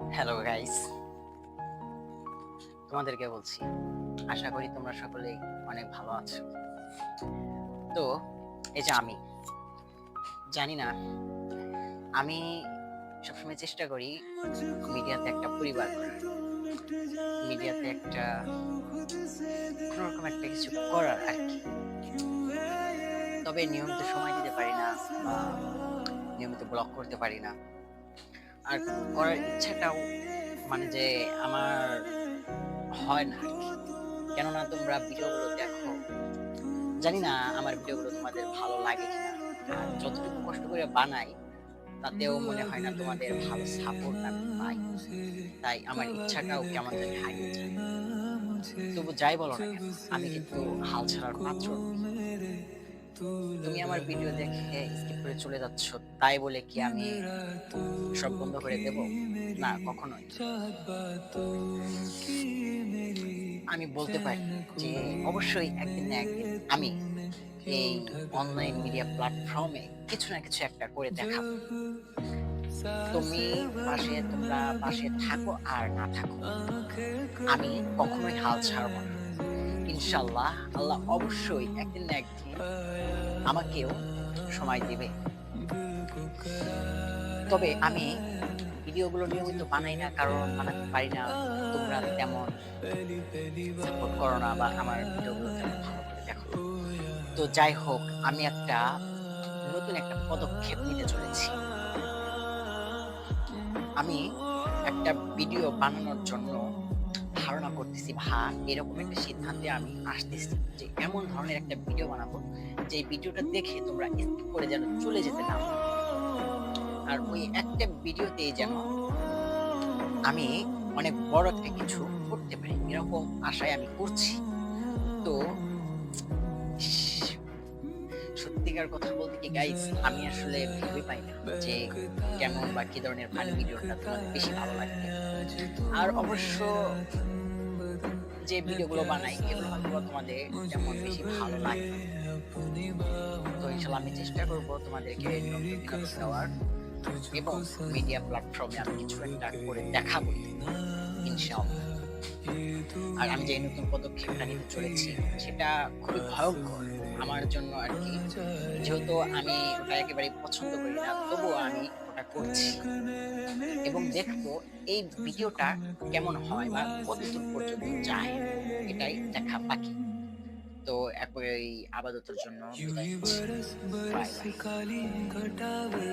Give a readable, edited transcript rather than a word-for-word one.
Hello guys, তোমাদেরকে বলছি আশা করি তোমরা সকলেই অনেক ভালো আছো। তো এই যে আমি জানি না, আমি সবসময় চেষ্টা করি মিডিয়াতে একটা পরিবার করার, মিডিয়াতে একটা কোনোরকম একটা কিছু করার আর কি। তবে নিয়মিত সময় দিতে পারি না বা নিয়মিত ব্লগ করতে পারি না। আর করার ইচ্ছাটাও মানে যে আমার হয় না আর কি। কেননা তোমরা ভিডিওগুলো দেখো, জানি না আমার ভিডিওগুলো তোমাদের ভালো লাগে কিনা। আর যতটুকু কষ্ট করে বানাই তাতেও মনে হয় না তোমাদের ভালো সাপোর্ট আমি পাই। তাই আমার ইচ্ছাটাও কেমন জানি হারিয়ে যায়। তবু যাই বলো না কেন, আমি কিন্তু হাল ছাড়ার পাত্র নই। তুমি আমার ভিডিও দেখে স্কিপ করে চলে যাচ্ছ, তাই বলে কি আমি সব বন্ধ করে দেব? না, কখনোই। আমি বলতে পারি যে অবশ্যই একদিন না একদিন আমি এই অনলাইন মিডিয়া প্ল্যাটফর্মে কিছু না কিছু একটা করে দেখাবো। তোমরা পাশে থাকো আর না থাকো, আমি কখনোই হাল ছাড়বো না। ইনশাল্লাহ আল্লাহ অবশ্যই একদিন না একদিন আমাকেও সময় দিবে। তবে আমি ভিডিওগুলো নিয়মিত বানাই না, কারণ বানাতে পারি না। তোমরা তেমন সাপোর্ট করো না বা আমার ভিডিওগুলো তেমন ভালো করে দেখো না। তো যাই হোক, আমি নতুন একটা পদক্ষেপ নিতে চলেছি। আমি একটা ভিডিও বানানোর জন্য ধারণা করতেছি, এরকম একটা সিদ্ধান্তে আমি আসতেছি যে এমন ধরনের একটা ভিডিও বানাবো যে ভিডিওটা দেখে তোমরা স্কিপ করে যেন চলে যেতে না পারো। আর ওই একটা ভিডিওতেই যেন আমি অনেক বড় একটা কিছু করতে পারি, এরকম আশায় আমি করছি। তো সত্যিকার কথা বলতে কি গাইস, আমি আসলে ভেবে পাই না যে কেমন বা কি ধরনের ফানি ভিডিওটা তোমাদের বেশি ভালো লাগবে। আর অবশ্য যে ভিডিওগুলো বানাই এগুলো হয়তো বা তোমাদের তেমন বেশি ভালো লাগে না। তো ইনশাল্লাহ আমি চেষ্টা করব তোমাদেরকে নতুন বিনোদন দেওয়ার, এবং মিডিয়া প্ল্যাটফর্মে আমি কিছু একটা করে দেখাবো ইনশাআল্লাহ। আর আমি যে নতুন পদক্ষেপটা নিতে চলেছি সেটা খুবই ভয়ঙ্কর আমার জন্য আর কি। যেহেতু আমি ওটা একেবারেই পছন্দ করি না, তবুও আমি ওটা করছি এবং দেখবো এই ভিডিওটা কেমন হয় বা কতদূর পর্যন্ত যায়, এটাই দেখা বাকি। তো একই আপাততর জন্য বিদায় নিচ্ছি। Bye bye.